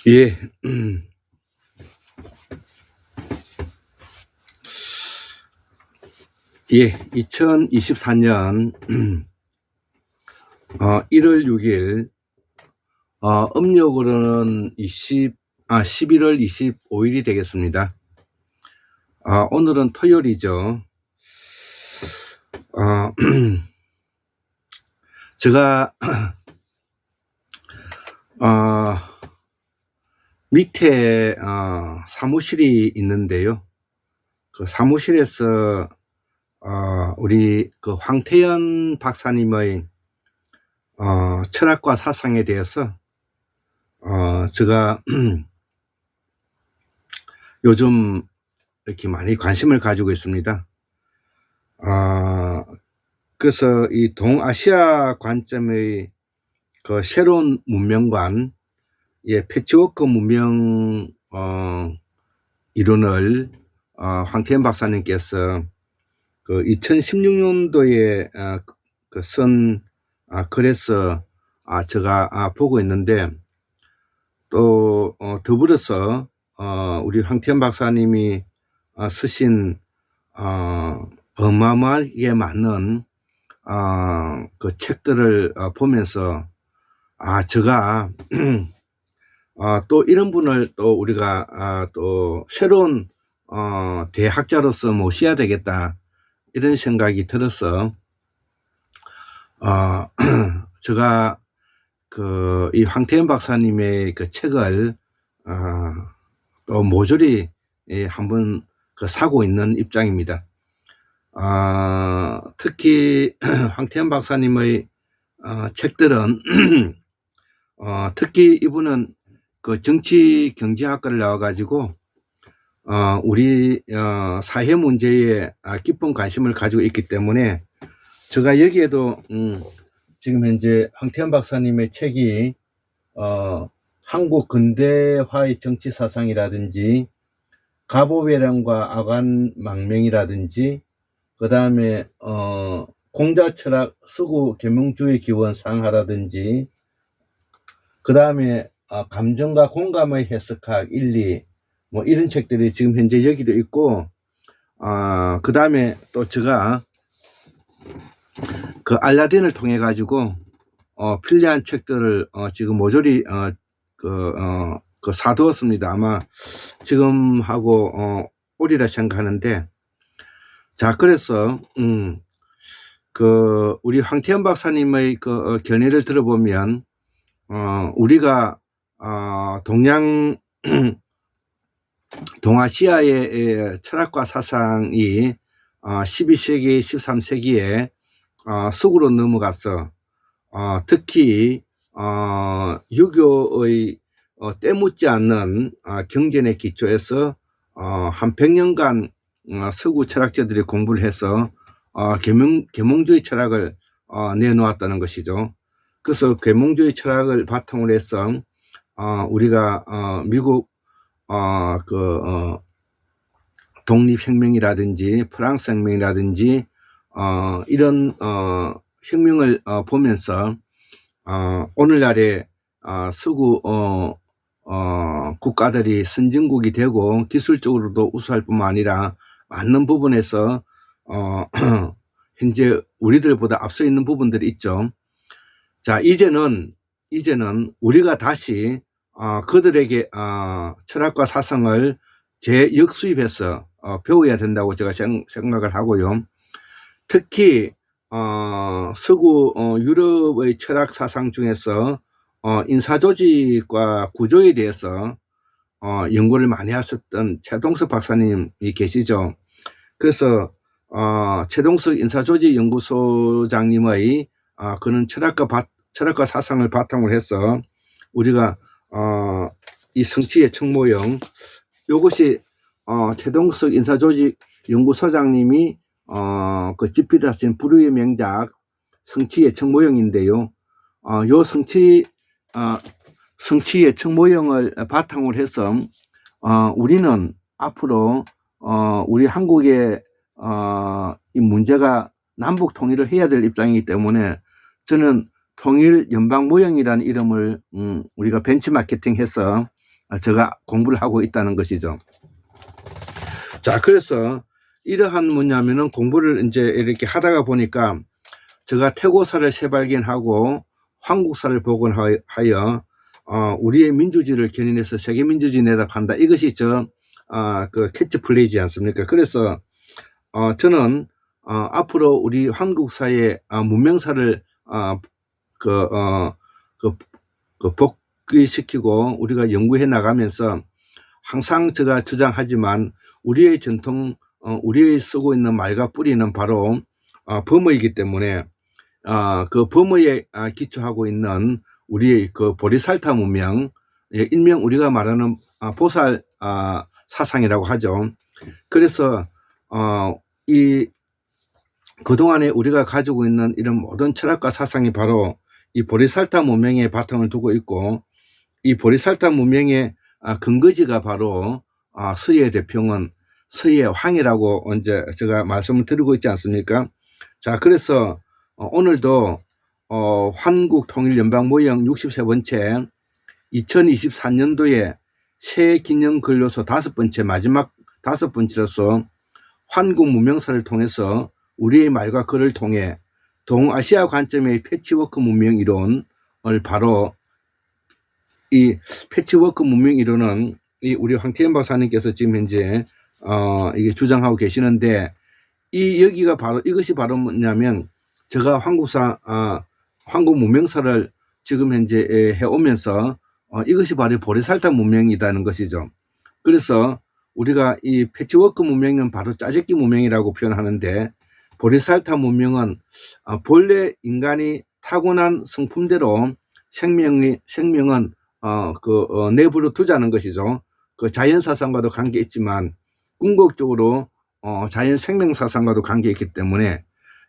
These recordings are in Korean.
예. 예, 2024년 1월 6일 음력으로는 11월 25일이 되겠습니다. 오늘은 토요일이죠. 제가 밑에 사무실이 있는데요. 그 사무실에서 우리 그 황태현 박사님의 철학과 사상에 대해서 제가 요즘 이렇게 많이 관심을 가지고 있습니다. 그래서 이 동아시아 관점의 그 새로운 문명관, 패치워크 문명 이론을 황태현 박사님께서 그 2016년도에 그 쓴 글에서 제가 보고 있는데, 또 더불어서 우리 황태현 박사님이 쓰신 어마어마하게 많은 그 책들을 보면서 제가 또 이런 분을 또 우리가 또 새로운 대학자로서 모셔야 되겠다, 이런 생각이 들어서 제가 이 황태현 박사님의 그 책을 또 모조리 한번 사고 있는 입장입니다. 특히 황태현 박사님의 책들은 특히 이분은 그 정치 경제학과를 나와 가지고 우리 사회 문제에 깊은 관심을 가지고 있기 때문에, 제가 여기에도 지금 현재 황태현 박사님의 책이 한국 근대화의 정치 사상이라든지 가보회랑과 아간 망명이라든지, 그 다음에 공자철학 서구 계몽주의 기원 상하라든지, 그 다음에 감정과 공감의 해석학 1, 2, 뭐 이런 책들이 지금 현재 여기도 있고, 그 다음에 또 제가 알라딘을 통해 가지고 필리한 책들을 지금 모조리 사두었습니다. 아마 지금 하고 오리라 생각하는데, 자, 그래서 우리 황태현 박사님의 견해를 들어보면 우리가 동아시아의 철학과 사상이 12세기, 13세기에 서구로 넘어가서 특히 유교의 때묻지 않는 경전의 기초에서 한 100년간 서구 철학자들이 공부를 해서 계몽주의 철학을 내놓았다는 것이죠. 그래서 계몽주의 철학을 바탕으로 해서 우리가 미국 독립혁명이라든지 프랑스 혁명이라든지 이런 혁명을 보면서 오늘날의 서구 국가들이 선진국이 되고 기술적으로도 우수할 뿐만 아니라 많은 부분에서 현재 우리들보다 앞서 있는 부분들이 있죠. 자, 이제는 우리가 다시 그들에게 철학과 사상을 재역수입해서 배워야 된다고 제가 생각을 하고요. 특히 서구 유럽의 철학 사상 중에서 인사조직과 구조에 대해서 연구를 많이 하셨던 최동석 박사님이 계시죠. 그래서 최동석 인사조직 연구소장님의 그런 철학과 사상을 바탕으로 해서 우리가 이 성취의 청모형, 요것이 최동석 인사조직 연구소장님이 집필을 하신 불후의 명작 성취의 청모형인데요. 요 성취의 청모형을 바탕으로 해서 우리는 앞으로 우리 한국의 이 문제가 남북 통일을 해야 될 입장이기 때문에 저는 통일 연방 모형이라는 이름을 우리가 벤치마케팅해서 제가 공부를 하고 있다는 것이죠. 자, 그래서 이러한 뭐냐면은 공부를 이제 이렇게 하다가 보니까 제가 태고사를 재발견하고 한국사를 복원하여 우리의 민주주의를 견인해서 세계 민주주의 내다판다. 이것이 그 캐치플레이지 않습니까? 그래서 저는 앞으로 우리 한국사의 문명사를 복귀시키고 우리가 연구해 나가면서 항상 제가 주장하지만 우리의 전통, 우리의 쓰고 있는 말과 뿌리는 바로 범어이기 때문에 그 범어에 기초하고 있는 우리의 그 보리살타 문명, 일명 우리가 말하는 보살 사상이라고 하죠. 그래서 그동안에 우리가 가지고 있는 이런 모든 철학과 사상이 바로 이 보리살타 문명에 바탕을 두고 있고, 이 보리살타 문명의 근거지가 바로 서예의 대표는 서예의 황이라고 이제 제가 말씀을 드리고 있지 않습니까? 자, 그래서 오늘도 한국통일연방모형 63번째 2024년도에 새기념근로서 5번째 마지막 5번째로서 한국문명사를 통해서 우리의 말과 글을 통해 동아시아 관점의 패치워크 문명 이론을 바로 이 패치워크 문명 이론은 우리 황태현 박사님께서 지금 현재 이게 주장하고 계시는데 이것이 바로 뭐냐면 제가 한국 문명사를 지금 현재 해오면서 이것이 바로 보리살타 문명이라는 것이죠. 그래서 우리가 이 패치워크 문명은 바로 짜집기 문명이라고 표현하는데, 보리살타 문명은 본래 인간이 타고난 성품대로 생명은 내버려 두자는 것이죠. 그 자연 사상과도 관계 있지만 궁극적으로 자연 생명 사상과도 관계 있기 때문에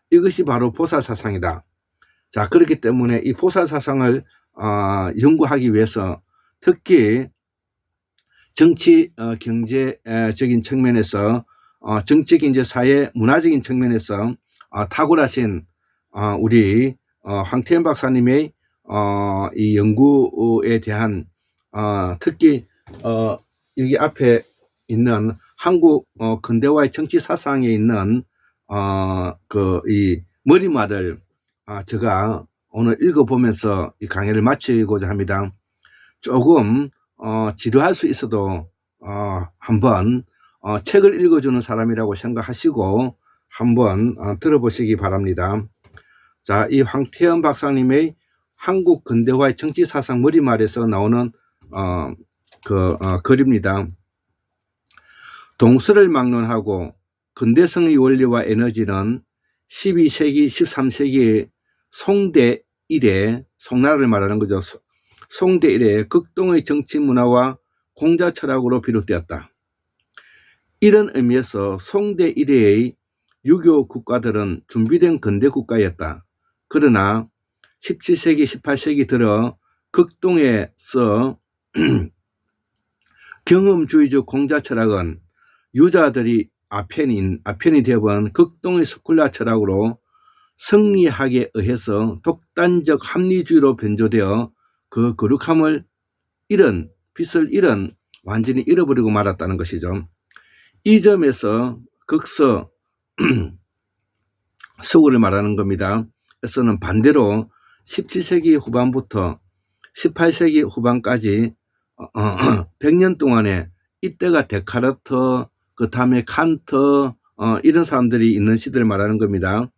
이것이 바로 보살 사상이다. 자, 그렇기 때문에 이 보살 사상을 연구하기 위해서 특히 정치 경제적인 측면에서 정치 경제 사회 문화적인 측면에서 탁월하신 우리 황태현 박사님의 이 연구에 대한 특히 여기 앞에 있는 한국 근대화의 정치 사상에 있는 이 머리말을 제가 오늘 읽어보면서 이 강의를 마치고자 합니다. 조금 지루할 수 있어도 한번 책을 읽어주는 사람이라고 생각하시고 한번 들어보시기 바랍니다. 자, 이 황태현 박사님의 한국 근대화의 정치사상 머리말에서 나오는 글입니다. 동서를 막론하고 근대성의 원리와 에너지는 12세기, 13세기 송대 이래, 송나라를 말하는 거죠. 송대 이래 극동의 정치 문화와 공자 철학으로 비롯되었다. 이런 의미에서 송대 이래의 유교 국가들은 준비된 근대 국가였다. 그러나 17세기, 18세기 들어 극동에서 경험주의적 공자 철학은 유자들이 아편이 되어본 극동의 스쿨라 철학으로 성리학에 의해서 독단적 합리주의로 변조되어 그 거룩함을 빛을 잃은 완전히 잃어버리고 말았다는 것이죠. 이 점에서 극서 서구를 말하는 겁니다. 에서는 반대로 17세기 후반부터 18세기 후반까지 100년 동안에 이때가 데카르트, 그 다음에 칸트 이런 사람들이 있는 시대를 말하는 겁니다.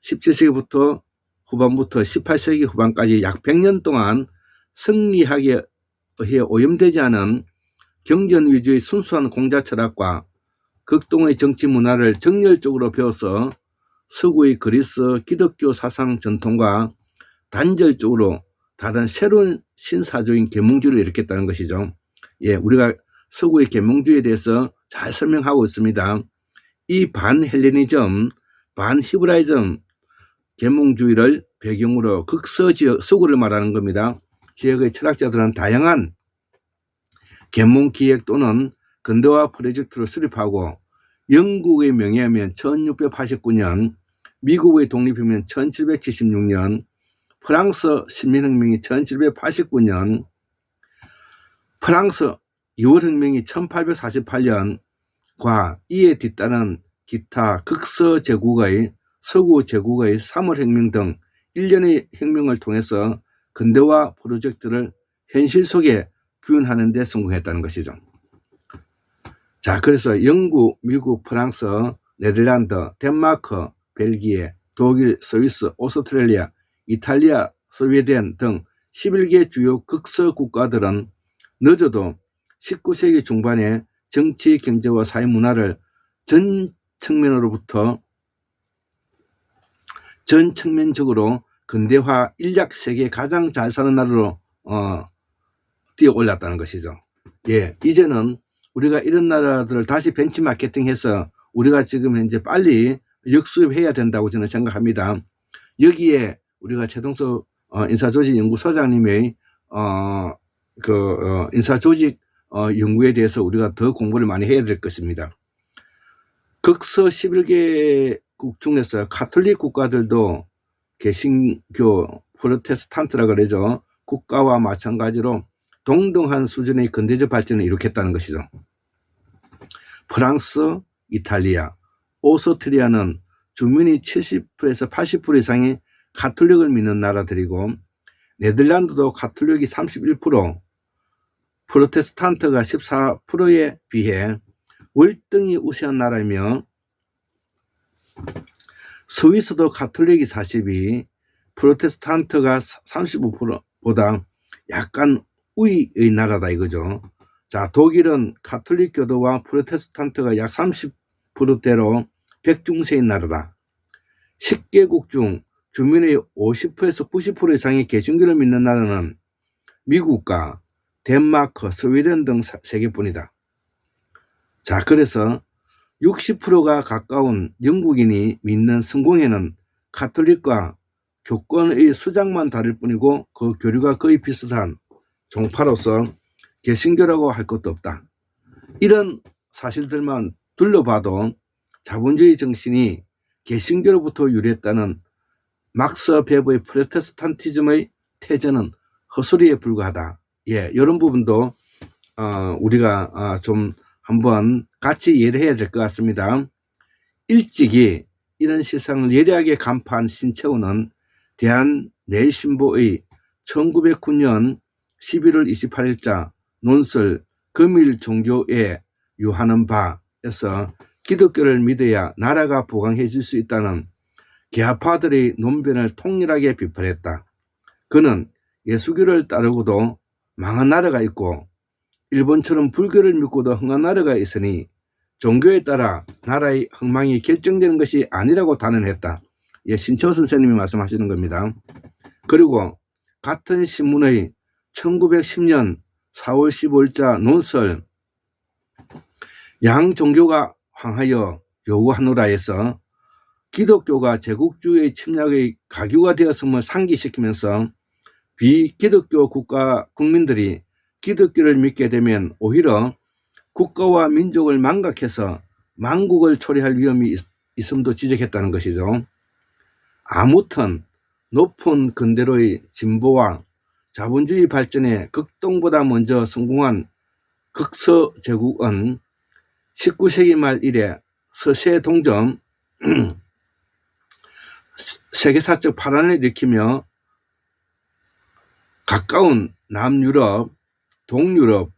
17세기부터 후반부터 18세기 후반까지 약 100년 동안 성리학에 의해 오염되지 않은 경전 위주의 순수한 공자 철학과 극동의 정치 문화를 정열적으로 배워서 서구의 그리스 기독교 사상 전통과 단절적으로 다른 새로운 신사주의인 계몽주의를 일으켰다는 것이죠. 예, 우리가 서구의 계몽주의에 대해서 잘 설명하고 있습니다. 이 반헬레니즘, 반히브라이즘 계몽주의를 배경으로 극서지역 서구를 말하는 겁니다. 지역의 철학자들은 다양한 계몽 기획 또는 근대화 프로젝트를 수립하고 영국의 명예하면 1689년 미국의 독립혁명 1776년, 프랑스 신민혁명이 1789년, 프랑스 6월혁명이 1848년과 이에 뒤따른 기타 극서제국의 서구 제국의 3월혁명 등 일련의 혁명을 통해서 근대화 프로젝트를 현실 속에 구현하는 데 성공했다는 것이죠. 자, 그래서 영국, 미국, 프랑스, 네덜란드, 덴마크, 벨기에, 독일, 스위스, 오스트레일리아, 이탈리아, 스웨덴 등 11개 주요 극서 국가들은 늦어도 19세기 중반에 정치, 경제와 사회 문화를 전 측면적으로 근대화 인력 세계에 가장 잘 사는 나라로 뛰어 올랐다는 것이죠. 예, 이제는 우리가 이런 나라들을 다시 벤치마케팅해서 우리가 지금 현재 빨리 역수입해야 된다고 저는 생각합니다. 여기에 우리가 최동석 인사조직연구소장님의 인사조직 연구에 대해서 우리가 더 공부를 많이 해야 될 것입니다. 극서 11개국 중에서 가톨릭 국가들도 개신교 프로테스탄트라 그러죠. 국가와 마찬가지로 동등한 수준의 근대적 발전을 이룩했다는 것이죠. 프랑스, 이탈리아, 오스트리아는 주민이 70%에서 80% 이상이 가톨릭을 믿는 나라들이고, 네덜란드도 가톨릭이 31%, 프로테스탄트가 14%에 비해 월등히 우세한 나라이며, 스위스도 가톨릭이 42, 프로테스탄트가 35%보다 약간 우위의 나라다 이거죠. 자, 독일은 가톨릭 교도와 프로테스탄트가 약 30%대로 백중세인 나라다. 10개국 중 주민의 50%에서 90% 이상이 개신교를 믿는 나라는 미국과 덴마크, 스웨덴 등 3개뿐이다. 자, 그래서 60%가 가까운 영국인이 믿는 성공회는 가톨릭과 교권의 수장만 다를 뿐이고 그 교류가 거의 비슷한 종파로서 개신교라고 할 것도 없다. 이런 사실들만 둘러봐도 자본주의 정신이 개신교로부터 유래했다는 막스 베버의 프로테스탄티즘의 태전은 헛소리에 불과하다. 예, 이런 부분도 우리가 좀 한번 같이 이해를 해야 될 것 같습니다. 일찍이 이런 시상을 예리하게 간파한 신채호는 대한매일신보의 1909년 11월 28일자 논설 금일 종교에 유하는 바에서 기독교를 믿어야 나라가 부강해질 수 있다는 개화파들의 논변을 통렬하게 비판했다. 그는 예수교를 따르고도 망한 나라가 있고 일본처럼 불교를 믿고도 흥한 나라가 있으니 종교에 따라 나라의 흥망이 결정되는 것이 아니라고 단언했다. 예, 신채호 선생님이 말씀하시는 겁니다. 그리고 같은 신문의 1910년 4월 15일자 논설 양종교가 황하여 요구하노라에서 기독교가 제국주의 침략의 가규가 되었음을 상기시키면서 비기독교 국가 국민들이 기독교를 믿게 되면 오히려 국가와 민족을 망각해서 만국을 초래할 위험이 있음도 지적했다는 것이죠. 아무튼 높은 근대로의 진보와 자본주의 발전에 극동보다 먼저 성공한 극서 제국은 19세기 말 이래 서세동점 세계사적 파란을 일으키며 가까운 남유럽, 동유럽,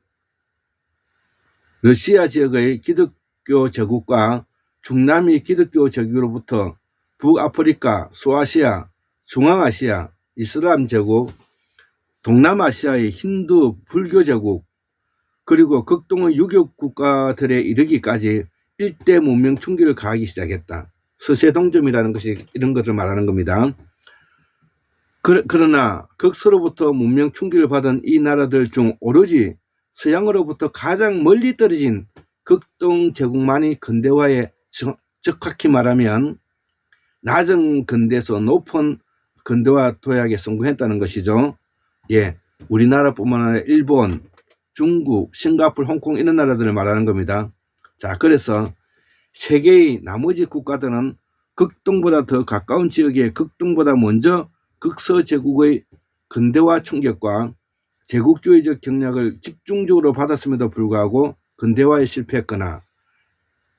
러시아 지역의 기독교 제국과 중남미 기독교 제국으로부터 북아프리카, 소아시아, 중앙아시아, 이슬람 제국, 동남아시아의 힌두 불교 제국, 그리고 극동의 유교 국가들에 이르기까지 일대 문명 충격을 가하기 시작했다. 서세동점이라는 것이 이런 것을 말하는 겁니다. 그러나 극서로부터 문명 충격을 받은 이 나라들 중 오로지 서양으로부터 가장 멀리 떨어진 극동 제국만이 근대화에 정확히 말하면 낮은 근대에서 높은 근대화 도약에 성공했다는 것이죠. 예, 우리나라뿐만 아니라 일본, 중국, 싱가포르, 홍콩 이런 나라들을 말하는 겁니다. 자, 그래서 세계의 나머지 국가들은 극동보다 더 가까운 지역에 극동보다 먼저 극서제국의 근대화 충격과 제국주의적 경략을 집중적으로 받았음에도 불구하고 근대화에 실패했거나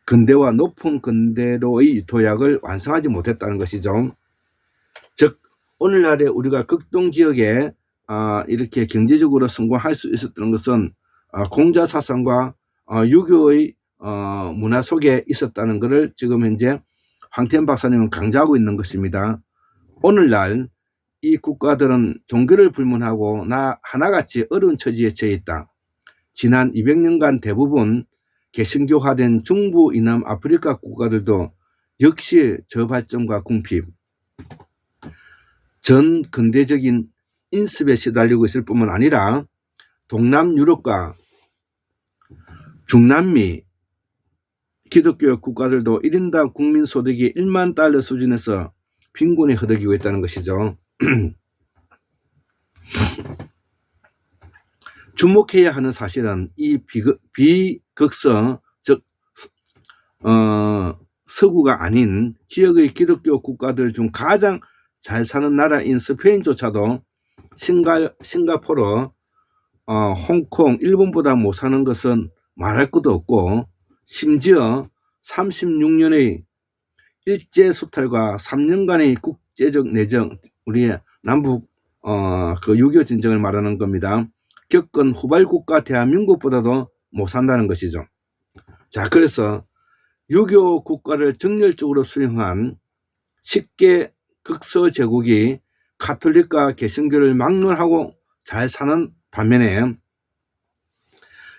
근대화 높은 근대로의 도약을 완성하지 못했다는 것이죠. 즉 오늘날에 우리가 극동지역에 이렇게 경제적으로 성공할 수 있었던 것은 공자사상과 유교의 문화 속에 있었다는 것을 지금 현재 황태현 박사님은 강조하고 있는 것입니다. 오늘날 이 국가들은 종교를 불문하고 하나같이 어려운 처지에 처해 있다. 지난 200년간 대부분 개신교화된 중부 이남 아프리카 국가들도 역시 저발전과 궁핍, 전 근대적인 인습에 시달리고 있을 뿐만 아니라 동남 유럽과 중남미 기독교 국가들도 1인당 국민소득이 1만 달러 수준에서 빈곤에 허덕이고 있다는 것이죠. 주목해야 하는 사실은 이 비극서, 즉 서구가 아닌 지역의 기독교 국가들 중 가장 잘 사는 나라인 스페인조차도 싱가포르, 홍콩, 일본보다 못 사는 것은 말할 것도 없고, 심지어 36년의 일제수탈과 3년간의 국제적 내정, 우리의 남북 그 6.25 전쟁을 말하는 겁니다. 겪은 후발국가 대한민국보다도 못 산다는 것이죠. 자, 그래서 6.25 국가를 정열적으로 수용한 10개 극서제국이 가톨릭과 개신교를 막론하고 잘 사는 반면에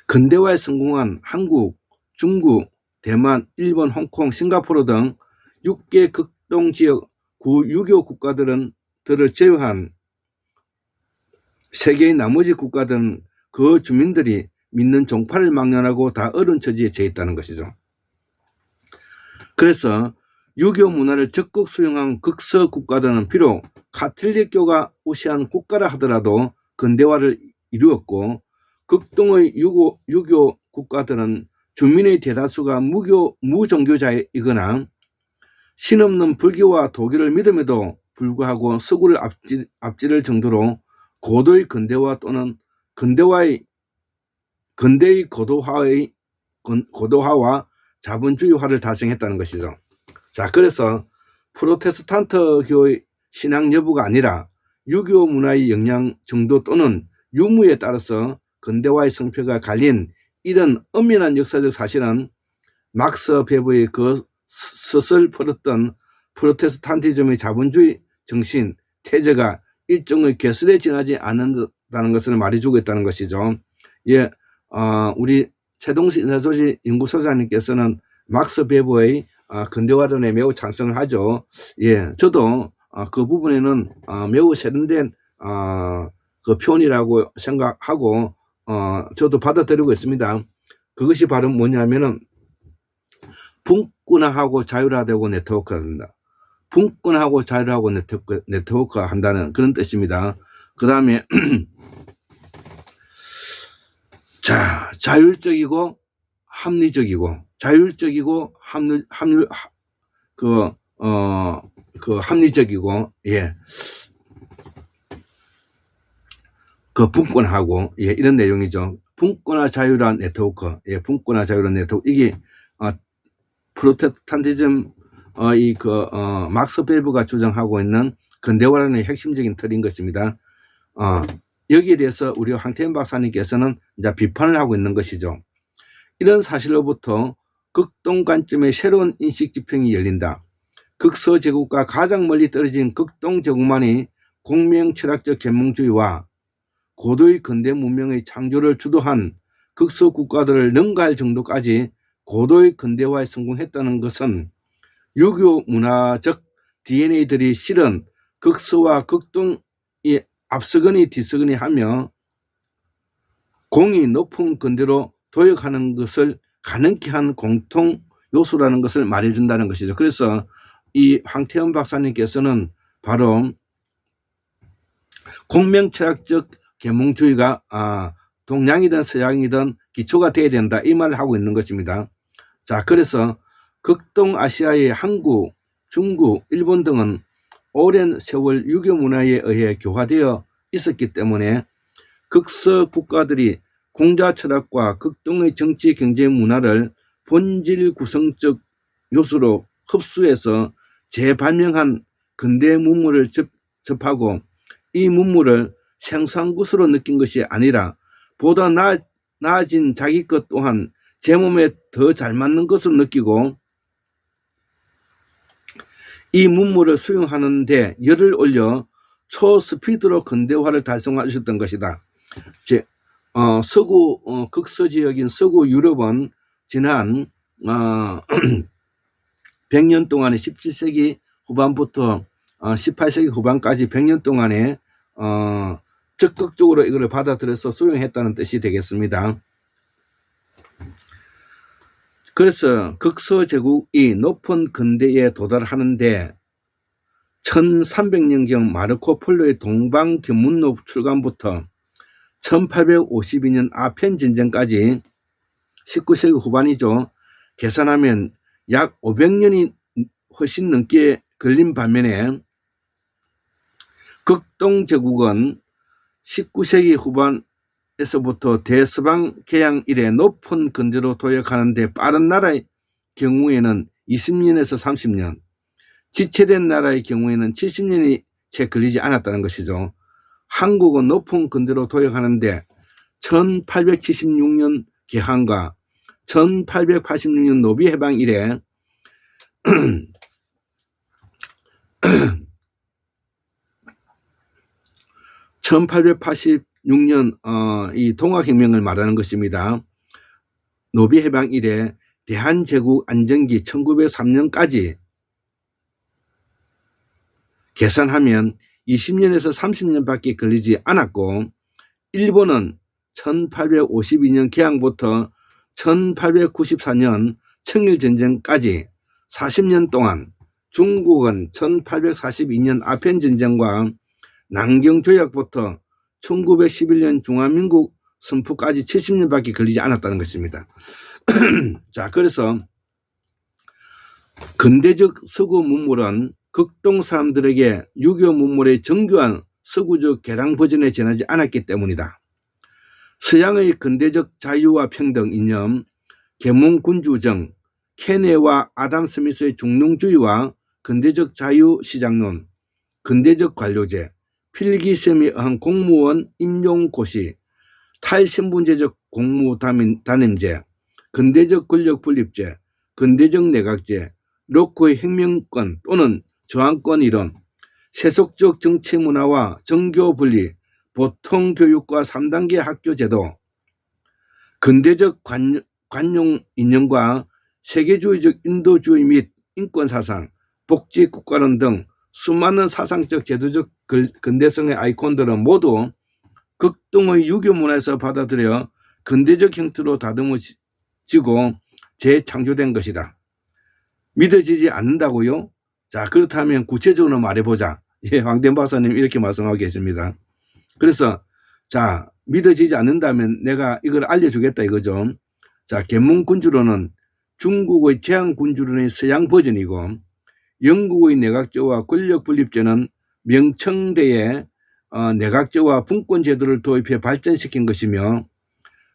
근대화에 성공한 한국, 중국, 대만, 일본, 홍콩, 싱가포르 등 6개 극동지역 6.25 국가들을 제외한 세계의 나머지 국가들은 그 주민들이 믿는 종파를 막론하고 다 어려운 처지에 처해 있다는 것이죠. 그래서 6.25 문화를 적극 수용한 극서 국가들은 비록 가톨릭교가 우시한 국가라 하더라도 근대화를 이루었고, 극동의 6.25 국가들은 주민의 대다수가 무종교자이거나 신없는 불교와 도교를 믿음에도 불구하고 서구를 앞지를 정도로 고도의 근대화 또는 근대의 고도화와 자본주의화를 달성했다는 것이죠. 자, 그래서 프로테스탄트교의 신앙 여부가 아니라 6.25 문화의 영향 정도 또는 유무에 따라서 근대화의 성패가 갈린 이런 엄연한 역사적 사실은 막스 베버의 그 스슬 풀었던 프로테스탄티즘의 자본주의 정신 태제가 일종의 개설에 지나지 않는다는 것을 말해주고 있다는 것이죠. 예, 우리 최동식 인사조직 연구소장님께서는 막스 베버의 근대화론에 매우 찬성을 하죠. 예, 저도 그 부분에는 매우 세련된 그 표현이라고 생각하고 저도 받아들이고 있습니다. 그것이 바로 뭐냐면은 분권화하고 자율화되고 네트워크가 된다. 분권하고 자율하고 네트워크가 한다는 그런 뜻입니다. 그 다음에 자, 자율적이고 합리적이고 합리적이고, 예, 그 분권하고, 예, 이런 내용이죠. 분권화 자율화 네트워크, 예, 분권화 자율화 네트워크, 이게 프로테스탄티즘 막스 베버가 주장하고 있는 근대화론의 핵심적인 틀인 것입니다. 여기에 대해서 우리 황태현 박사님께서는 이제 비판을 하고 있는 것이죠. 이런 사실로부터 극동 관점의 새로운 인식 지평이 열린다. 극서 제국과 가장 멀리 떨어진 극동 제국만이 공명 철학적 계몽주의와 고도의 근대 문명의 창조를 주도한 극서 국가들을 능가할 정도까지 고도의 근대화에 성공했다는 것은 6.25 문화적 DNA들이 실은 극서와 극동이 앞서거니 뒤서거니 하며 공이 높은 근대로 도약하는 것을 가능케 한 공통 요소라는 것을 말해준다는 것이죠. 그래서 이 황태현 박사님께서는 바로 공명철학적 계몽주의가 동양이든 서양이든 기초가 되어야 된다, 이 말을 하고 있는 것입니다. 자, 그래서 극동아시아의 한국, 중국, 일본 등은 오랜 세월 유교 문화에 의해 교화되어 있었기 때문에 극서 국가들이 공자 철학과 극동의 정치 경제 문화를 본질 구성적 요소로 흡수해서 재발명한 근대 문물을 접하고 이 문물을 생소한 것으로 느낀 것이 아니라 보다 나아진 자기 것 또한 제 몸에 더 잘 맞는 것으로 느끼고 이 문물을 수용하는 데 열을 올려 초스피드로 근대화를 달성하셨던 것이다. 서구 극서 지역인 서구 유럽은 지난 100년 동안에 17세기 후반부터 18세기 후반까지 100년 동안에 적극적으로 이거를 받아들여서 수용했다는 뜻이 되겠습니다. 그래서 극서 제국이 높은 근대에 도달하는데 1300년경 마르코 폴로의 동방견문록 출간부터 1852년 아펜 전쟁까지 19세기 후반이죠. 계산하면 약 500년이 훨씬 넘게 걸린 반면에 극동 제국은 19세기 후반에서부터 대서방 개양 이래 높은 근대로 도약하는 데 빠른 나라의 경우에는 20년에서 30년, 지체된 나라의 경우에는 70년이 채 걸리지 않았다는 것이죠. 한국은 높은 근대로 도약하는데 1876년 개항과 1886년 노비 해방 이래 1886년 이 동학혁명을 말하는 것입니다. 노비 해방 이래 대한제국 안정기 1903년까지 계산하면 20년에서 30년밖에 걸리지 않았고 일본은 1852년 개항부터 1894년 청일전쟁까지 40년 동안, 중국은 1842년 아펜전쟁과 난경조약부터 1911년 중화민국 선포까지 70년밖에 걸리지 않았다는 것입니다. 자, 그래서 근대적 서구 문물은 극동 사람들에게 유교 문물의 정교한 서구적 개량 버전에 전하지 않았기 때문이다. 서양의 근대적 자유와 평등 이념, 계몽군주정, 케네와 아담 스미스의 중농주의와 근대적 자유시장론, 근대적 관료제, 필기시험에 의한 공무원 임용고시, 탈신분제적 공무단임제, 근대적 권력분립제, 근대적 내각제, 로크의 혁명권 또는 저항권 이론, 세속적 정치문화와 정교분리, 보통교육과 3단계 학교제도, 근대적 관용 이념과 세계주의적 인도주의 및 인권사상, 복지국가론 등 수많은 사상적 제도적 근대성의 아이콘들은 모두 극동의 유교문화에서 받아들여 근대적 형태로 다듬어지고 재창조된 것이다. 믿어지지 않는다고요? 자, 그렇다면 구체적으로 말해보자. 예, 황된 박사님 이렇게 말씀하고 계십니다. 그래서 자, 믿어지지 않는다면 내가 이걸 알려주겠다 이거죠. 자, 계몽군주론은 중국의 제한군주론의 서양 버전이고 영국의 내각제와 권력분립제는 명청대의 내각제와 분권제도를 도입해 발전시킨 것이며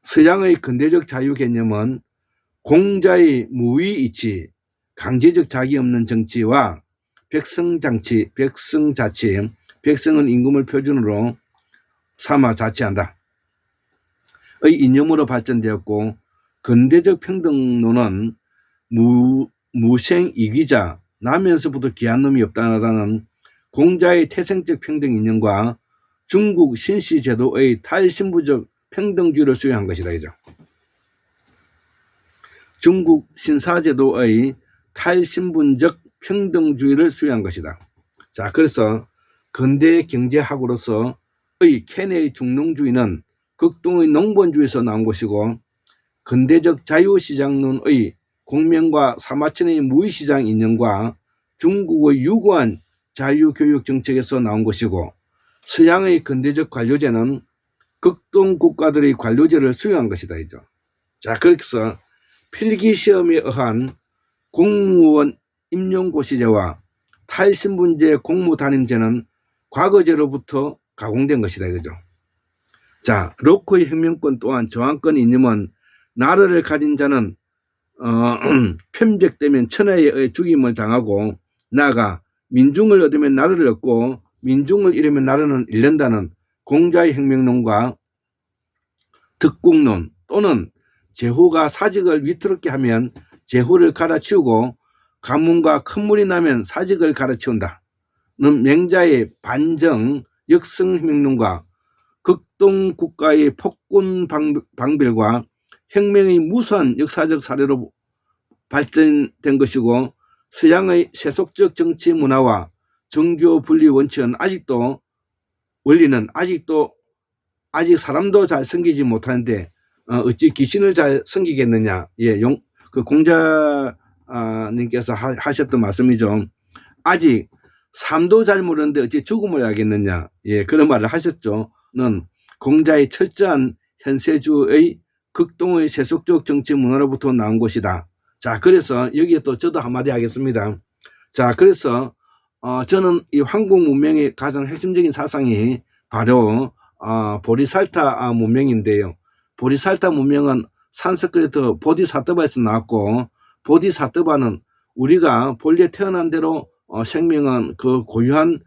서양의 근대적 자유 개념은 공자의 무위이치, 강제적 자기 없는 정치와 백성자치, 백성은 임금을 표준으로 삼아 자치한다. 의 이념으로 발전되었고 근대적 평등론은 무생이기자, 나면서부터 귀한 놈이 없다라는 공자의 태생적 평등 이념과 중국 신시제도의 탈신부적 평등주의를 수용한 것이다. 이죠. 중국 신사제도의 탈신분적 평등주의를 수용한 것이다. 자, 그래서 근대 경제학으로서의 케네의 중농주의는 극동의 농본주의에서 나온 것이고 근대적 자유시장론의 공명과 사마천의 무의시장 이념과 중국의 유구한 자유교육 정책에서 나온 것이고 서양의 근대적 관료제는 극동 국가들의 관료제를 수용한 것이다. 이죠. 자, 그래서 필기시험에 의한 공무원 임용고시제와 탈신분제 공무단임제는 과거제로부터 가공된 것이다 이거죠. 자, 로커의 혁명권 또한 저항권 이념은 나라를 가진 자는 편백되면 천하에 의해 죽임을 당하고 나아가 민중을 얻으면 나라를 얻고 민중을 잃으면 나라는 잃는다는 공자의 혁명론과 득국론 또는 제후가 사직을 위태롭게 하면 제후를 갈아치우고 가문과 큰 물이 나면 사직을 갈아치운다 는 맹자의 반정 역성혁명론과 극동국가의 폭군 방빌과 혁명의 무수한 역사적 사례로 발전된 것이고 서양의 세속적 정치 문화와 정교 분리 원리는 아직 사람도 잘 섬기지 못하는데 어찌 귀신을 잘 섬기겠느냐. 예, 그 공자님께서 하셨던 말씀이죠. 아직 삶도 잘 모르는데 어찌 죽음을 알겠느냐. 예, 그런 말을 하셨죠.는 공자의 철저한 현세주의 극동의 세속적 정치 문화로부터 나온 것이다. 자, 그래서 여기에 또 저도 한마디 하겠습니다. 자, 그래서 저는 이 한국 문명의 가장 핵심적인 사상이 바로 보리살타 문명인데요. 보리살타 문명은 산스크리트 보디사트바에서 나왔고, 보디사트바는 우리가 본래 태어난 대로 생명은 그 고유한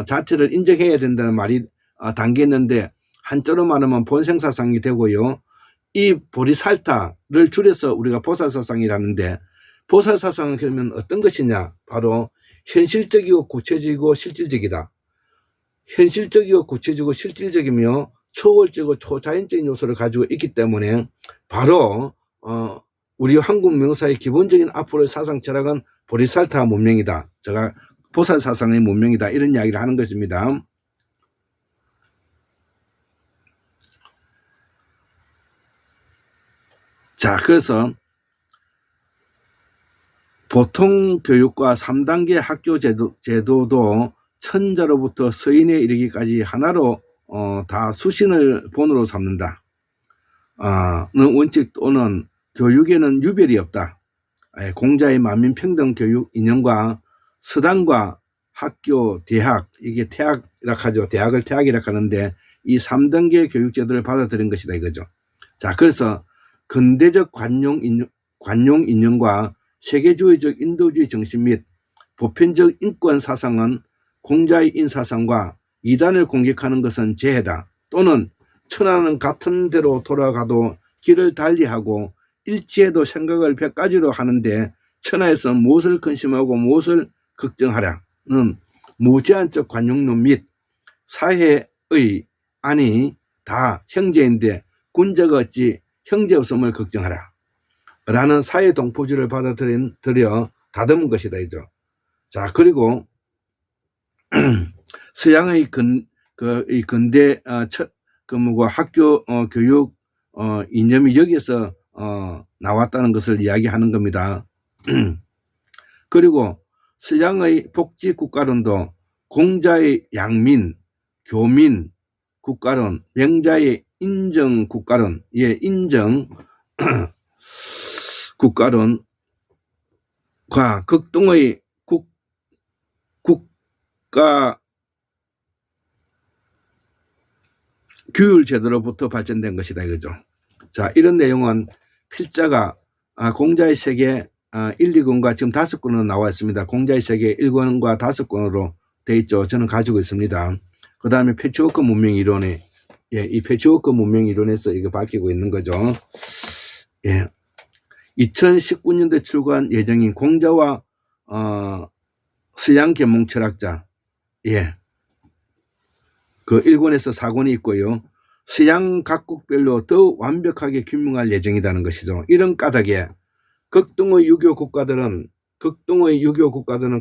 자체를 인정해야 된다는 말이 담겼는데, 한자로 말하면 본생사상이 되고요. 이 보리살타를 줄여서 우리가 보살사상이라는데, 보살사상은 그러면 어떤 것이냐? 바로 현실적이고 구체적이고 실질적이다. 현실적이고 구체적이고 실질적이며 초월적이고 초자연적인 요소를 가지고 있기 때문에 바로 우리 한국 명사의 기본적인 앞으로의 사상 철학은 보리살타 문명이다. 제가 보살사상의 문명이다. 이런 이야기를 하는 것입니다. 자, 그래서 보통 교육과 3단계 학교 제도도 천자로부터 서인에 이르기까지 하나로 다 수신을 본으로 삼는다. 는 원칙 또는 교육에는 유별이 없다. 공자의 만민평등 교육 이념과 서당과 학교, 대학, 이게 태학이라 하죠. 대학을 태학이라 하는데 이 3단계 교육 제도를 받아들인 것이다 이거죠. 자, 그래서 근대적 관용 이념과 세계주의적 인도주의 정신 및 보편적 인권 사상은 공자의 인사상과 이단을 공격하는 것은 재해다. 또는 천하는 같은 대로 돌아가도 길을 달리하고 일치해도 생각을 100가지로 하는데 천하에서 무엇을 근심하고 무엇을 걱정하랴는 무제한적 관용론 및 사회의 아니 다 형제인데 군자가 어찌 형제 없음을 걱정하라 라는 사회 동포주의를 받아들여 다듬은 것이다 이죠. 자, 그리고 서양의 근대 학교 교육 이념이 여기에서 나왔다는 것을 이야기하는 겁니다. 그리고 서양의 복지 국가론도 공자의 양민, 교민 국가론, 명자의 인정 국가론, 예, 인정 국가론과 극동의 국가 규율 제도로부터 발전된 것이다 이거죠. 자, 이런 내용은 필자가 공자의 세계 1, 2권과 지금 5권으로 나와 있습니다. 공자의 세계 1권과 5권으로 돼 있죠. 저는 가지고 있습니다. 그 다음에 패치워크 문명 이론에, 예, 이 패치워크 문명 이론에서 이거 밝히고 있는 거죠. 예. 2019년도에 출간 예정인 공자와 서양 계몽 철학자, 예, 그 1권에서 4권이 있고요. 서양 각국별로 더 완벽하게 규명할 예정이라는 것이죠. 이런 까닭에 극동의 유교 국가들은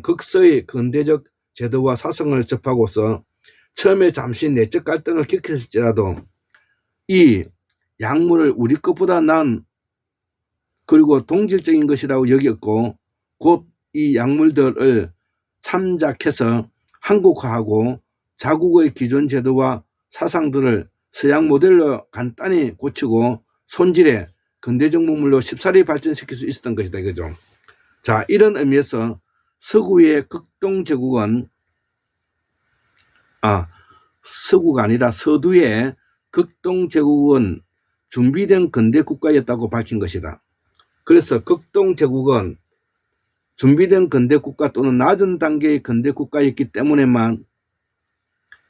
극서의 근대적 제도와 사상을 접하고서 처음에 잠시 내적 갈등을 겪을지라도 이 약물을 우리 것보다 나은 그리고 동질적인 것이라고 여겼고 곧 이 약물들을 참작해서 한국화하고 자국의 기존 제도와 사상들을 서양 모델로 간단히 고치고 손질해 근대적 문물로 쉽사리 발전시킬 수 있었던 것이다 이거죠. 자, 이런 의미에서 서구의 극동제국은 서구가 아니라 서두의 극동제국은 준비된 근대 국가였다고 밝힌 것이다. 그래서 극동제국은 준비된 근대 국가 또는 낮은 단계의 근대 국가였기 때문에만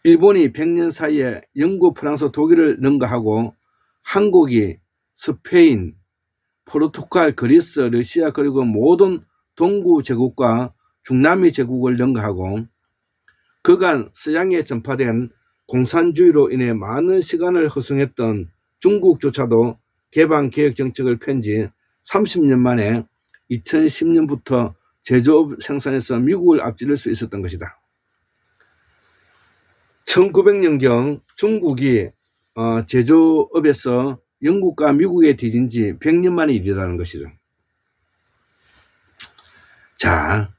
일본이 100년 사이에 영국, 프랑스, 독일을 능가하고 한국이 스페인, 포르투갈, 그리스, 러시아 그리고 모든 동구 제국과 중남미 제국을 능가하고 그간 서양에 전파된 공산주의로 인해 많은 시간을 허송했던 중국조차도 개방개혁 정책을 편 지 30년 만에 2010년부터 제조업 생산에서 미국을 앞지를 수 있었던 것이다. 1900년경 중국이 제조업에서 영국과 미국에 뒤진 지 100년 만의 일이라는 것이죠. 자,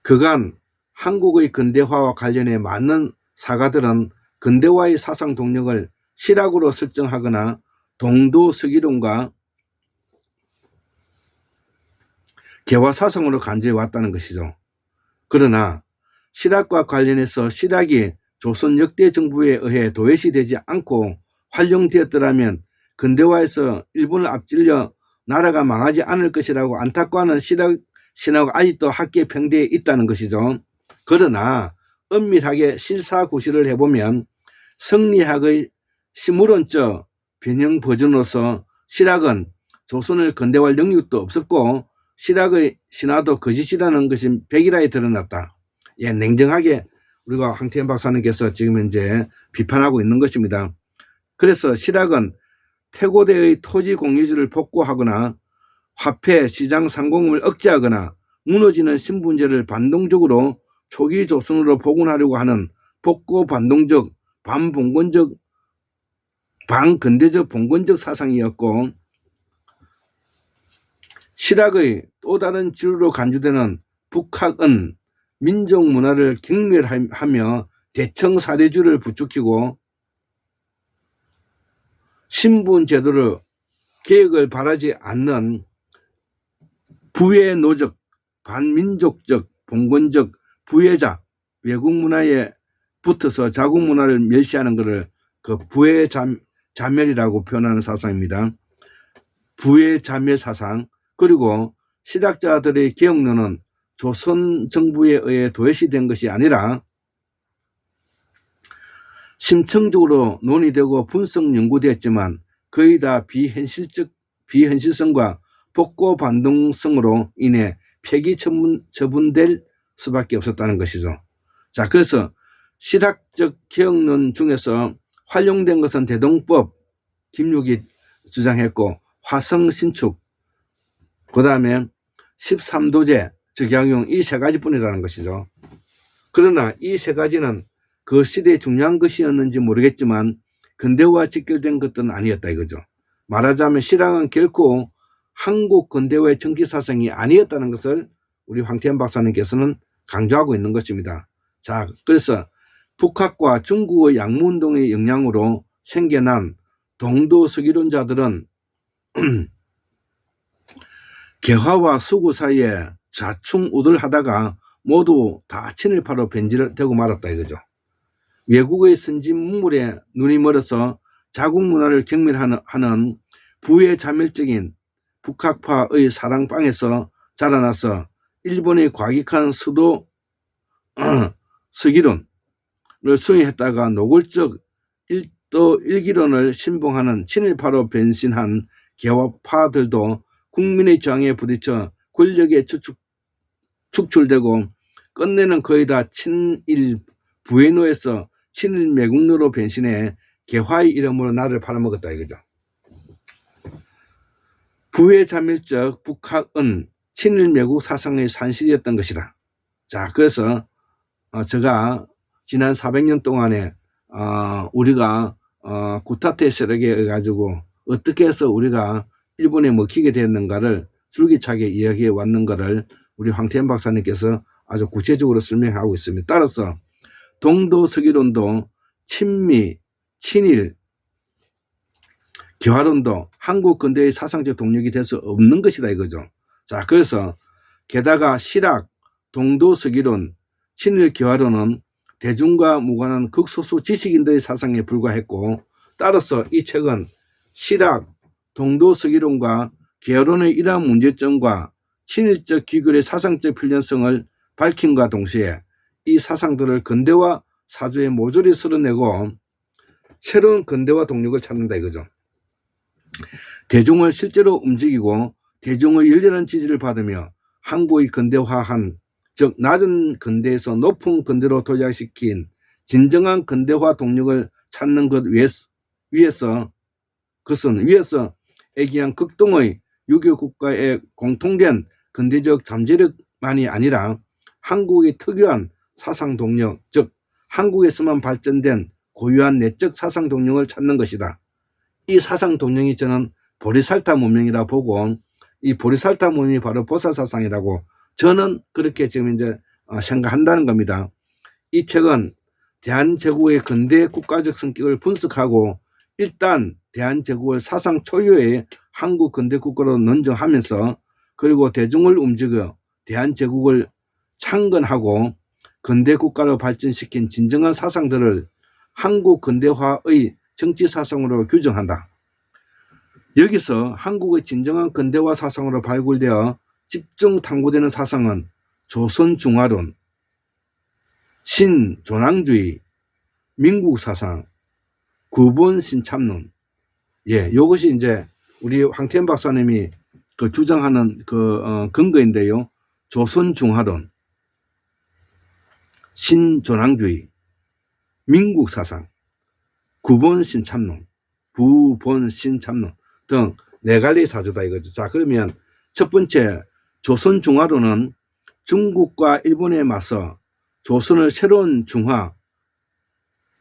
그간 한국의 근대화와 관련해 많은 사가들은 근대화의 사상 동력을 실학으로 설정하거나 동도서기론과 개화사상으로 간주해 왔다는 것이죠. 그러나 실학과 관련해서 실학이 조선 역대 정부에 의해 도외시되지 않고 활용되었더라면 근대화에서 일본을 앞질려 나라가 망하지 않을 것이라고 안타까워하는 실학 신화가 아직도 학계에 평대에 있다는 것이죠. 그러나 엄밀하게 실사구실을 해보면 성리학의 시무론적 변형 버전으로서 실학은 조선을 근대화할 능력도 없었고 실학의 신화도 거짓이라는 것이 백일하에 드러났다. 예, 냉정하게 우리가 황태현 박사님께서 지금 현재 비판하고 있는 것입니다. 그래서 실학은 태고대의 토지 공유지를 복구하거나 화폐 시장 상공을 억제하거나 무너지는 신분제를 반동적으로 초기 조선으로 복원하려고 하는 복고 반동적 반봉건적 반근대적 봉건적 사상이었고 실학의 또 다른 지류로 간주되는 북학은 민족 문화를 경멸하며 대청사대주를 부추기고 신분제도를 개혁을 바라지 않는 부외노적, 반민족적, 봉건적 부외자, 외국 문화에 붙어서 자국 문화를 멸시하는 것을 그 부외자멸이라고 표현하는 사상입니다. 부외자멸 사상. 그리고 실학자들의 개혁론은 조선 정부에 의해 도외시된 것이 아니라 심층적으로 논의되고 분석 연구되었지만 거의 다 비현실성과 복고 반동성으로 인해 폐기 처분될 수밖에 없었다는 것이죠. 자, 그래서 실학적 개혁론 중에서 활용된 것은 대동법, 김육이 주장했고 화성신축, 그 다음에 13도제, 적양용 이 세 가지뿐이라는 것이죠. 그러나 이 세 가지는 그 시대에 중요한 것이었는지 모르겠지만 근대화와 직결된 것들은 아니었다 이거죠. 말하자면 실학은 결코 한국 근대화의 정치사상이 아니었다는 것을 우리 황태현 박사님께서는 강조하고 있는 것입니다. 자, 그래서 북학과 중국의 양무운동의 영향으로 생겨난 동도서기론자들은 개화와 수구 사이에 좌충우돌하다가 모두 다 친일파로 변질되고 말았다 이거죠. 외국의 선진 문물에 눈이 멀어서 자국 문화를 경멸하는 부외자멸적인 북학파의 사랑방에서 자라나서 일본의 과격한 수도 서기론을 수행했다가 노골적 일기론을 신봉하는 친일파로 변신한 개화파들도 국민의 저항에 부딪혀 권력에 축출되고 끝내는 거의 다 친일 부외노에서 친일 매국노로 변신해 개화의 이름으로 나를 팔아먹었다 이거죠. 부외자멸적 북학은 친일 매국 사상의 산실이었던 것이다. 자, 그래서 제가 지난 400년 동안에 우리가 구타테 세력에 가지고 어떻게 해서 우리가 일본에 먹히게 됐는가를 줄기차게 이야기해 왔는 것을 우리 황태현 박사님께서 아주 구체적으로 설명하고 있습니다. 따라서 동도서기론도 친미, 친일, 개화론도 한국 근대의 사상적 동력이 될 수 없는 것이다 이거죠. 자, 그래서 게다가 실학, 동도서기론, 친일 기화론은 대중과 무관한 극소수 지식인들의 사상에 불과했고, 따라서 이 책은 실학, 동도서기론과 기화론의 이러한 문제점과 친일적 기결의 사상적 필연성을 밝힘과 동시에 이 사상들을 근대화 사조에 모조리 쓸어내고 새로운 근대화 동력을 찾는다 이거죠. 대중을 실제로 움직이고 대중의 열렬한 지지를 받으며 한국의 근대화한, 즉 낮은 근대에서 높은 근대로 도약시킨 진정한 근대화 동력을 찾는 것 위에서 그것은 위에서 애기한 극동의 유교 국가의 공통된 근대적 잠재력만이 아니라 한국의 특유한 사상 동력, 즉 한국에서만 발전된 고유한 내적 사상 동력을 찾는 것이다. 이 사상 동력이 저는 보리살타 문명이라 보고, 이 보리살타 문명이 바로 보살사상이라고 저는 그렇게 지금 이제 생각한다는 겁니다. 이 책은 대한제국의 근대 국가적 성격을 분석하고 일단 대한제국을 사상 초유의 한국 근대 국가로 논증하면서, 그리고 대중을 움직여 대한제국을 창건하고 근대 국가로 발전시킨 진정한 사상들을 한국 근대화의 정치 사상으로 규정한다. 여기서 한국의 진정한 근대화 사상으로 발굴되어 집중 탐구되는 사상은 조선중화론, 신조낭주의, 민국사상, 구본신참론, 요것이 이제 우리 황태현 박사님이 주장하는 근거인데요. 조선중화론, 신조낭주의, 민국사상, 구본신참론, 부본신참론 등 4가지 사조다 이거죠. 자, 그러면 첫 번째 조선중화론은 중국과 일본에 맞서 조선을 새로운 중화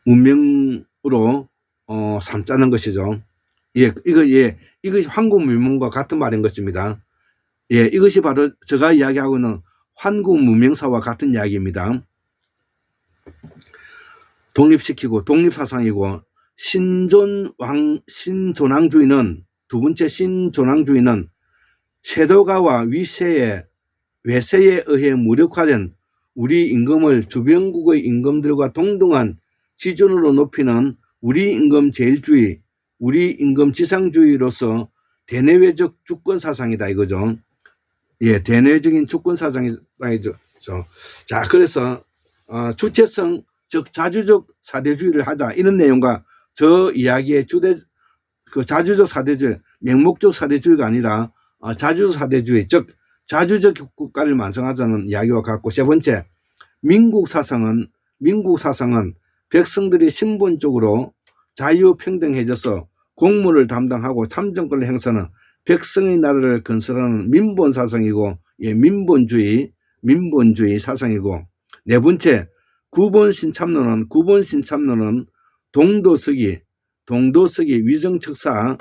문명으로 삼자는 것이죠. 이것이 한국 문명과 같은 말인 것입니다. 이것이 바로 제가 이야기하고 있는 한국 문명사와 같은 이야기입니다. 독립시키고 독립사상이고, 신조낭주의는, 두 번째 신조낭주의는 세도가와 외세에 의해 무력화된 우리 임금을 주변국의 임금들과 동등한 지존으로 높이는 우리 임금 제일주의, 우리 임금 지상주의로서 대내외적 주권사상이다 이거죠. 대내적인 주권사상이다 이거죠. 자, 그래서 주체성, 즉 자주적 사대주의를 하자 이런 내용과 저 이야기의 자주적 사대주의, 맹목적 사대주의가 아니라 자주적 사대주의, 즉 자주적 국가를 완성하자는 이야기와 같고, 세 번째 민국사상은 백성들이 신분적으로 자유평등해져서 공무를 담당하고 참정권을 행사하는 백성의 나라를 건설하는 민본사상이고, 민본주의 사상이고, 네 번째 구본신참론은 동도서기 위정척사,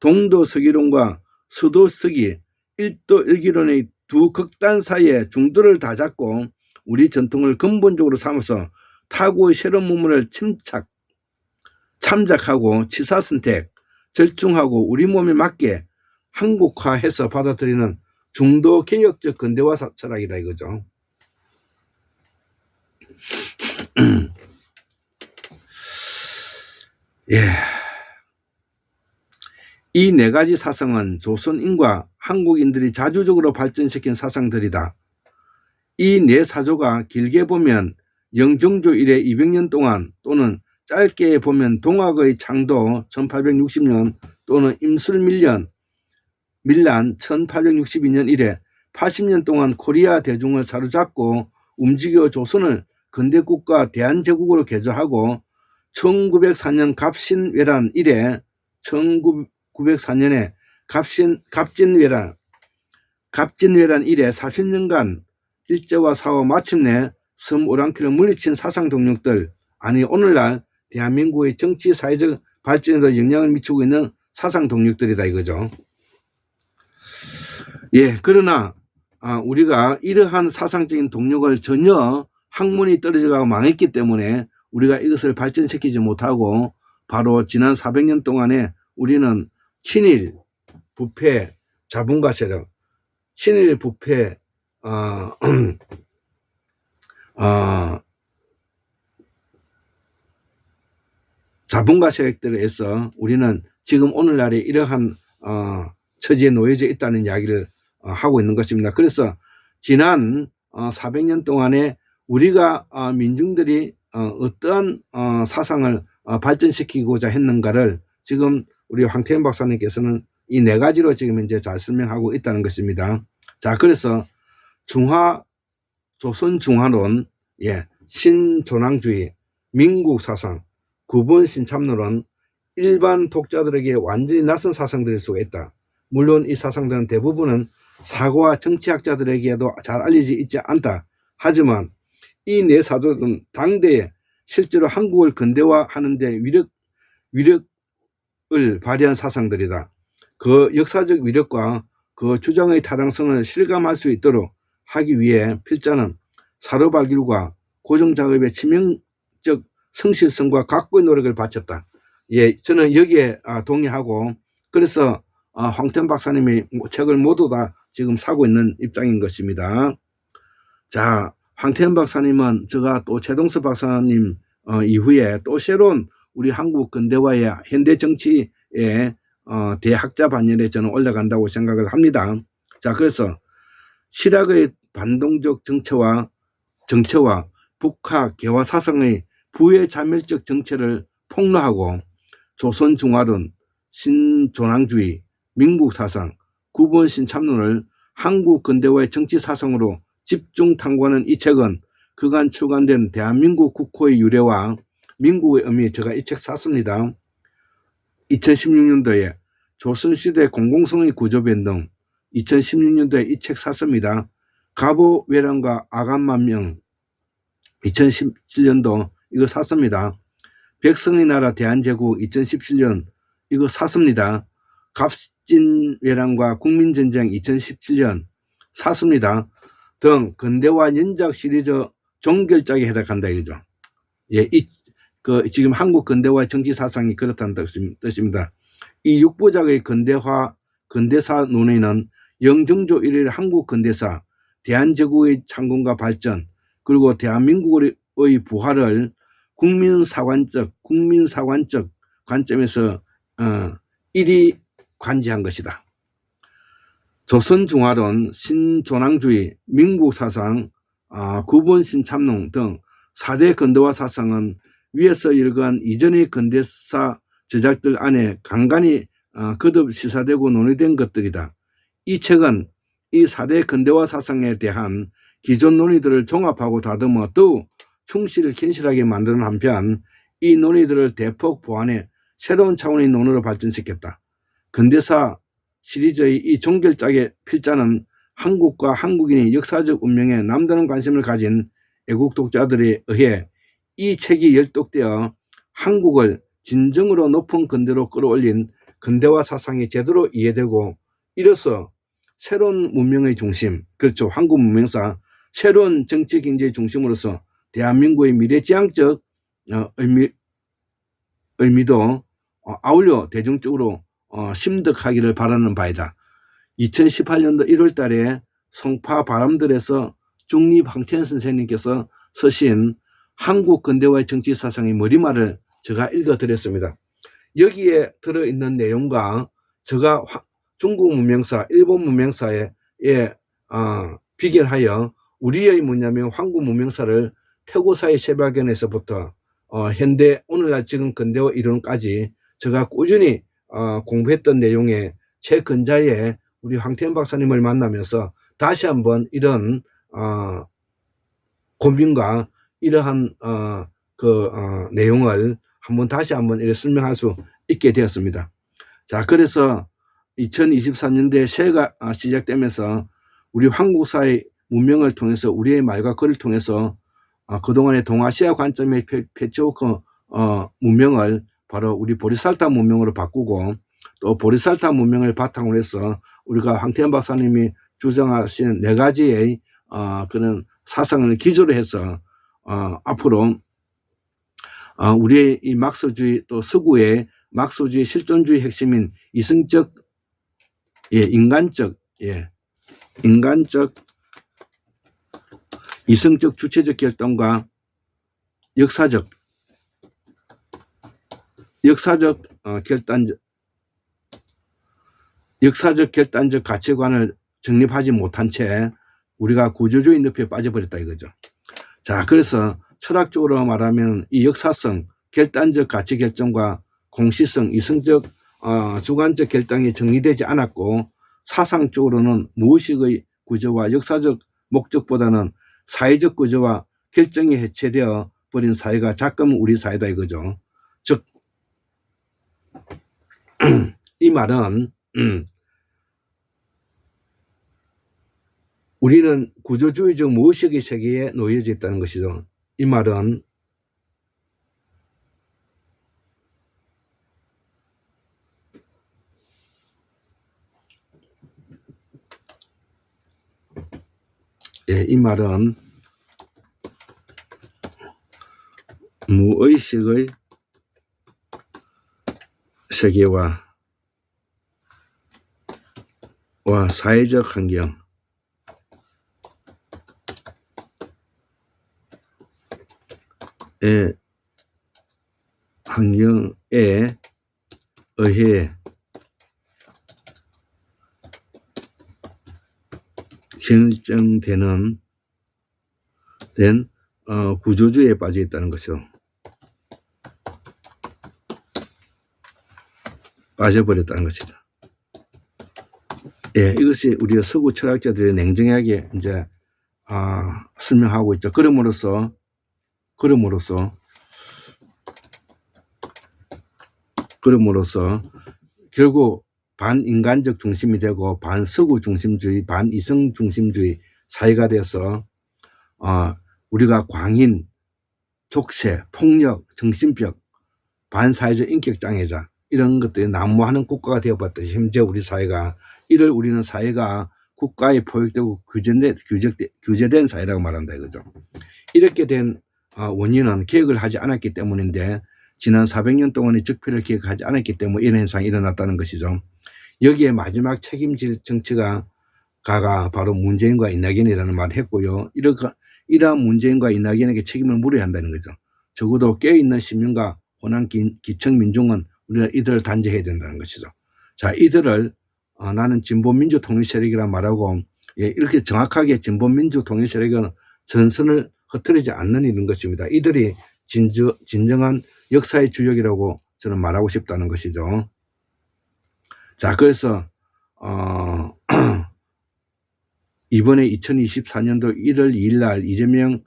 동도서기론과 서도서기 일도일기론의 두 극단 사이에 중도를 다잡고 우리 전통을 근본적으로 삼아서 타고의 새로운 문물을 참작하고 치사선택, 절중하고 우리 몸에 맞게 한국화해서 받아들이는 중도개혁적 근대화 철학이다 이거죠. 이 4가지 사상은 조선인과 한국인들이 자주적으로 발전시킨 사상들이다. 이 4사조가 길게 보면 영종조 이래 200년 동안, 또는 짧게 보면 동학의 창도 1860년 또는 임술밀란 1862년 이래 80년 동안 코리아 대중을 사로잡고 움직여 조선을 근대국가 대한제국으로 개조하고 1904년 갑신외란 이래 1904년에 갑진외란 이래 40년간 일제와 싸워 마침내 섬 오랑캐를 물리친 사상 동력들, 아니 오늘날 대한민국의 정치 사회적 발전에도 영향을 미치고 있는 사상 동력들이다 이거죠. 그러나 우리가 이러한 사상적인 동력을 전혀 학문이 떨어져가고 망했기 때문에 우리가 이것을 발전시키지 못하고 바로 지난 400년 동안에 우리는 친일, 부패, 자본가 세력, 친일, 부패, 자본가 세력들에 의해서 우리는 지금 오늘날에 이러한 처지에 놓여져 있다는 이야기를 하고 있는 것입니다. 그래서 지난 400년 동안에 우리가 민중들이 어떠한 사상을 발전시키고자 했는가를 지금 우리 황태현 박사님께서는 이 네 가지로 지금 이제 잘 설명하고 있다는 것입니다. 자, 그래서 조선 중화론, 신조낭주의, 민국 사상, 구본 신참론은 일반 독자들에게 완전히 낯선 사상들일 수가 있다. 물론 이 사상들은 대부분은 사고와 정치학자들에게도 잘 알려져 있지 않다. 하지만 이 네 사조는 당대에 실제로 한국을 근대화하는 데 위력을 발휘한 사상들이다. 그 역사적 위력과 그 주장의 타당성을 실감할 수 있도록 하기 위해 필자는 사료발길과 고정작업의 치명적 성실성과 각고의 노력을 바쳤다. 저는 여기에 동의하고, 그래서 황태현 박사님이 책을 모두 다 지금 사고 있는 입장인 것입니다. 자, 황태현 박사님은 제가 또 최동섭 박사님 이후에 또 새로운 우리 한국 근대화의 현대 정치의 대학자 반열에 저는 올라간다고 생각을 합니다. 자, 그래서 실학의 반동적 정체와 북학 개화 사상의 부의 자멸적 정체를 폭로하고 조선 중화론, 신조낭주의, 민국 사상, 구본 신참론을 한국 근대화의 정치 사상으로 집중 탐구하는 이 책은 그간 출간된 대한민국 국호의 유래와 민국의 의미, 제가 이 책 샀습니다. 2016년도에 조선시대 공공성의 구조 변동, 2016년도에 이 책 샀습니다. 가보 외람과 아간만명, 2017년도 이거 샀습니다. 백성의 나라 대한제국 2017년 이거 샀습니다. 갑진 외람과 국민전쟁 2017년 샀습니다. 등 근대화 연작 시리즈 종결작에 해당한다 이거죠. 지금 한국 근대화 정치 사상이 그렇다는 뜻입니다. 이 6부작의 근대사 논의는 영정조 1일 한국 근대사, 대한제국의 창건과 발전, 그리고 대한민국의 부활을 국민사관적 관점에서 일이 관지한 것이다. 조선중화론, 신조낭주의, 민국사상, 구본신참론 등 4대 근대화 사상은 위에서 일간 이전의 근대사 저작들 안에 간간히 거듭 시사되고 논의된 것들이다. 이 책은 이 4대 근대화 사상에 대한 기존 논의들을 종합하고 다듬어 더욱 충실하게 만드는 한편 이 논의들을 대폭 보완해 새로운 차원의 논의로 발전시켰다. 근대사 시리즈의 이 종결작의 필자는 한국과 한국인의 역사적 운명에 남다른 관심을 가진 애국 독자들에 의해 이 책이 열독되어 한국을 진정으로 높은 근대로 끌어올린 근대화 사상이 제대로 이해되고, 이로써 새로운 문명의 중심, 그렇죠, 한국 문명사 새로운 정치 경제의 중심으로서 대한민국의 미래지향적 의미도 아울러 대중적으로 심득하기를 바라는 바이다. 2018년도 1월 달에 송파 바람들에서 중립 황태현 선생님께서 쓰신 한국 근대화의 정치 사상의 머리말을 제가 읽어드렸습니다. 여기에 들어있는 내용과 제가 중국 문명사, 일본 문명사에 비견하여 우리의 뭐냐면 한국 문명사를 태고사의 재발견에서부터 현대 오늘날 지금 근대화 이론까지 제가 꾸준히 공부했던 내용에 제 근자에 우리 황태현 박사님을 만나면서 다시 한번 이런 고민과 이러한 내용을 다시 한번 이렇게 설명할 수 있게 되었습니다. 자, 그래서 2023년도에 새해가 시작되면서 우리 한국사의 문명을 통해서 우리의 말과 글을 통해서 그동안의 동아시아 관점의 패치워크 문명을 바로 우리 보리살타 문명으로 바꾸고, 또 보리살타 문명을 바탕으로 해서 우리가 황태현 박사님이 주장하신 네 가지의 그런 사상을 기조로 해서 앞으로 우리의 이 막스주의 또 서구의 막스주의 실존주의 핵심인 이성적 인간적 이성적 주체적 결단과 역사적 결단적 가치관을 정립하지 못한 채 우리가 구조주의 늪에 빠져버렸다 이거죠. 자, 그래서 철학적으로 말하면 이 역사성, 결단적 가치 결정과 공시성, 이성적 주관적 결단이 정리되지 않았고, 사상적으로는 무의식의 구조와 역사적 목적보다는 사회적 구조와 결정이 해체되어 버린 사회가 작금은 우리 사회다 이거죠. 즉 이 말은 우리는 구조주의적 무의식의 세계에 놓여져 있다는 것이죠. 이 말은 이 말은 무의식의 세계와 사회적 환경에 의해 결정되는 구조주의에 빠져 있다는 것이죠. 빠져버렸다는 것이죠. 이것이 우리가 서구 철학자들이 냉정하게 이제 설명하고 있죠. 그럼으로써 결국 반인간적 중심이 되고 반서구 중심주의, 반이성 중심주의 사회가 돼서 우리가 광인, 족쇄, 폭력, 정신병, 반사회적 인격장애자 이런 것들이 난무하는 국가가 되어봤듯이 현재 우리 사회가 이를 우리는 사회가 국가에 포획되고 규제된 사회라고 말한다 이거죠. 이렇게 된 원인은 개혁을 하지 않았기 때문인데 지난 400년 동안의 적폐를 기억하지 않았기 때문에 이런 현상이 일어났다는 것이죠. 여기에 마지막 책임질 정치가가 바로 문재인과 이낙연이라는 말을 했고요. 이러한 문재인과 이낙연에게 책임을 물어야 한다는 거죠. 적어도 깨어있는 시민과 호남 기청 민중은 우리가 이들을 단죄해야 된다는 것이죠. 자, 이들을 나는 진보민주 통일세력이라 말하고 이렇게 정확하게 진보민주 통일세력은 전선을 흐트리지 않는 이런 것입니다. 이들이 진정한 역사의 주역이라고 저는 말하고 싶다는 것이죠. 자, 그래서 이번에 2024년도 1월 2일 날 이재명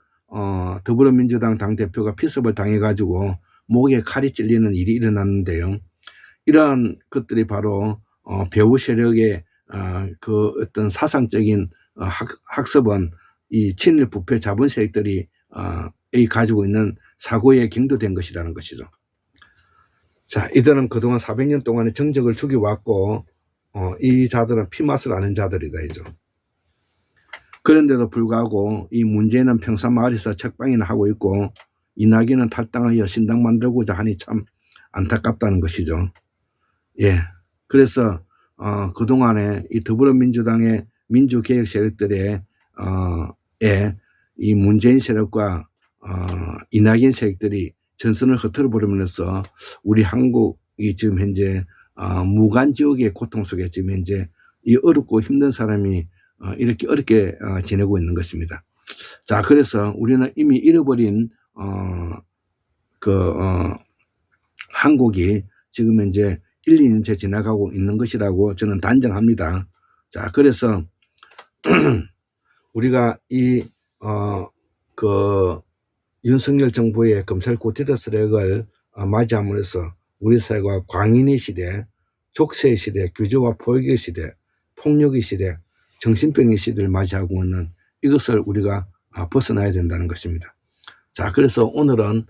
더불어민주당 당대표가 피습을 당해가지고 목에 칼이 찔리는 일이 일어났는데요. 이러한 것들이 바로 배후 세력의 그 어떤 사상적인 학습은 이 친일 부패 자본 세력들이 가지고 있는 사고에 경도된 것이라는 것이죠. 자, 이들은 그동안 400년 동안의 정적을 죽여왔고 이 자들은 피맛을 아는 자들이다 이죠. 그런데도 불구하고 이 문재인은 평산마을에서 책방이나 하고 있고 이낙연은 탈당하여 신당 만들고자 하니 참 안타깝다는 것이죠. 그래서 그동안에 이 더불어민주당의 민주개혁 세력들의 이 문재인 세력과 이낙연 세력들이 전선을 흐트러 버리면서 우리 한국이 지금 현재 무간지옥의 고통 속에 지금 현재 이 어렵고 힘든 사람이 이렇게 어렵게 지내고 있는 것입니다. 자, 그래서 우리는 이미 잃어버린 한국이 지금 현재 1, 2년째 지나가고 있는 것이라고 저는 단정합니다. 자, 그래서 우리가 이 윤석열 정부의 검찰 고티드 세력을 맞이함으로써 우리 사회가 광인의 시대, 족쇄의 시대, 규제와 포획의 시대, 폭력의 시대, 정신병의 시대를 맞이하고 있는 이것을 우리가 벗어나야 된다는 것입니다. 자, 그래서 오늘은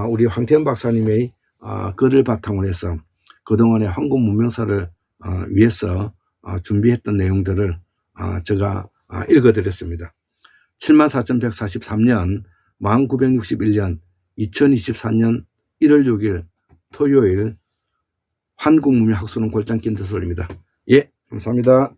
우리 황태현 박사님의 글을 바탕으로 해서 그동안의 한국 문명사를 위해서 준비했던 내용들을 제가 읽어드렸습니다. 74,143년 1961년 2024년 1월 6일 토요일 한국문명학술은 골장 김태솔입니다. 감사합니다.